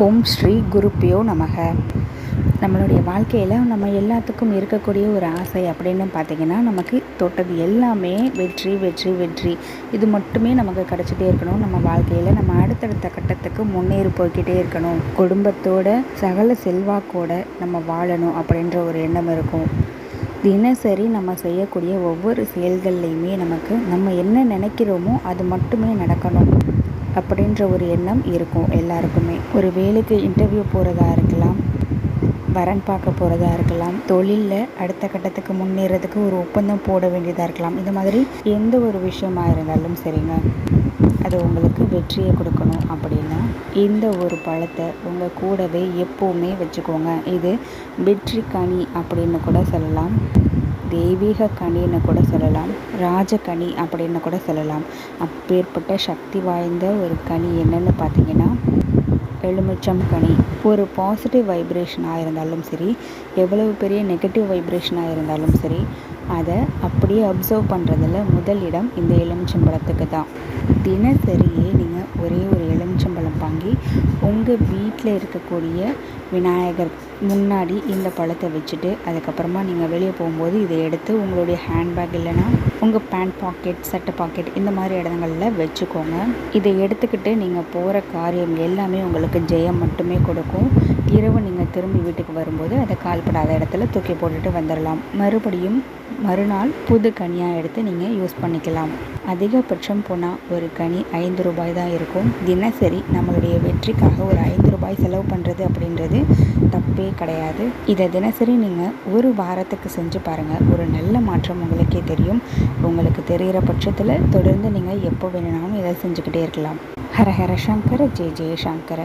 ஓம் ஸ்ரீ குருப்பியோ நமக. நம்மளுடைய வாழ்க்கையில் நம்ம எல்லாத்துக்கும் இருக்கக்கூடிய ஒரு ஆசை அப்படின்னு பார்த்திங்கன்னா, நமக்கு தொட்டது எல்லாமே வெற்றி வெற்றி வெற்றி, இது மட்டுமே நமக்கு கிடச்சிட்டே இருக்கணும். நம்ம வாழ்க்கையில் நம்ம அடுத்தடுத்த கட்டத்துக்கு முன்னேறி போய்கிட்டே இருக்கணும். குடும்பத்தோட சகல செல்வாக்கோட நம்ம வாழணும் அப்படின்ற ஒரு எண்ணம் இருக்கும். தினசரி நம்ம செய்யக்கூடிய ஒவ்வொரு செயல்கள்லையுமே நமக்கு நம்ம என்ன நினைக்கிறோமோ அது மட்டுமே நடக்கணும் அப்படின்ற ஒரு எண்ணம் இருக்கும் எல்லாருக்குமே. ஒரு வேலைக்கு இன்டர்வியூ போகிறதா இருக்கலாம், வரன் பார்க்க போகிறதா இருக்கலாம், தொழிலில் அடுத்த கட்டத்துக்கு முன்னேறதுக்கு ஒரு ஒப்பந்தம் போட வேண்டியதாக இருக்கலாம். இந்த மாதிரி எந்த ஒரு விஷயமாக இருந்தாலும் சரிங்க, அது உங்களுக்கு வெற்றியை கொடுக்கணும் அப்படின்னா இந்த ஒரு பழத்தை உங்கள் கூடவே எப்போவுமே வச்சுக்கோங்க. இது வெற்றி கனி அப்படின்னு கூட சொல்லலாம், தெய்வீக கனின்னு கூட சொல்லலாம், ராஜகனி அப்படின்னு கூட சொல்லலாம். அப்பேற்பட்ட சக்தி வாய்ந்த ஒரு கனி என்னன்னு பார்த்தீங்கன்னா எலுமிச்சம் கனி. ஒரு பாசிட்டிவ் வைப்ரேஷனாக இருந்தாலும் சரி, எவ்வளவு பெரிய நெகட்டிவ் வைப்ரேஷனாக இருந்தாலும் சரி, அதை அப்படியே அப்சர்வ் பண்ணுறதில் முதல் இடம் இந்த எலுமிச்சம்பழத்துக்கு தான். தினசரியே நீங்கள் ஒரே ஒரு எலுமிச்சம்பழம் வாங்கி உங்கள் வீட்டில் இருக்கக்கூடிய விநாயகர் முன்னாடி இந்த பழத்தை வச்சுட்டு, அதுக்கப்புறமா நீங்கள் வெளியே போகும்போது இதை எடுத்து உங்களுடைய ஹேண்ட்பேக் இல்லைன்னா உங்கள் பேண்ட் பாக்கெட், சட்டை பாக்கெட் இந்த மாதிரி இடங்களில் வச்சுக்கோங்க. இதை எடுத்துக்கிட்டு நீங்கள் போகிற காரியம் எல்லாமே உங்களுக்கு ஜெயம் மட்டுமே கொடுக்கும். இரவு நீங்கள் திரும்பி வீட்டுக்கு வரும்போது அதை கால்படாத இடத்துல தூக்கி போட்டுட்டு வந்துடலாம். மறுபடியும் மறுநாள் புது கனியாக எடுத்து நீங்கள் யூஸ் பண்ணிக்கலாம். அதிகபட்சம் போனால் ஒரு கனி 5 ரூபாய் தான் இருக்கும். தினசரி நம்மளுடைய வெற்றிக்காக ஒரு 5 ரூபாய் செலவு பண்ணுறது அப்படின்றது தப்பே கிடையாது. இதை தினசரி நீங்கள் ஒரு வாரத்துக்கு செஞ்சு பாருங்கள், ஒரு நல்ல மாற்றம் உங்களுக்கே தெரியும். உங்களுக்கு தெரிகிற பட்சத்தில் தொடர்ந்து நீங்கள் எப்போ வேணுனாலும் இதை செஞ்சுக்கிட்டே இருக்கலாம். ஹர ஹர சங்கர, ஜெய ஜெய சங்கர.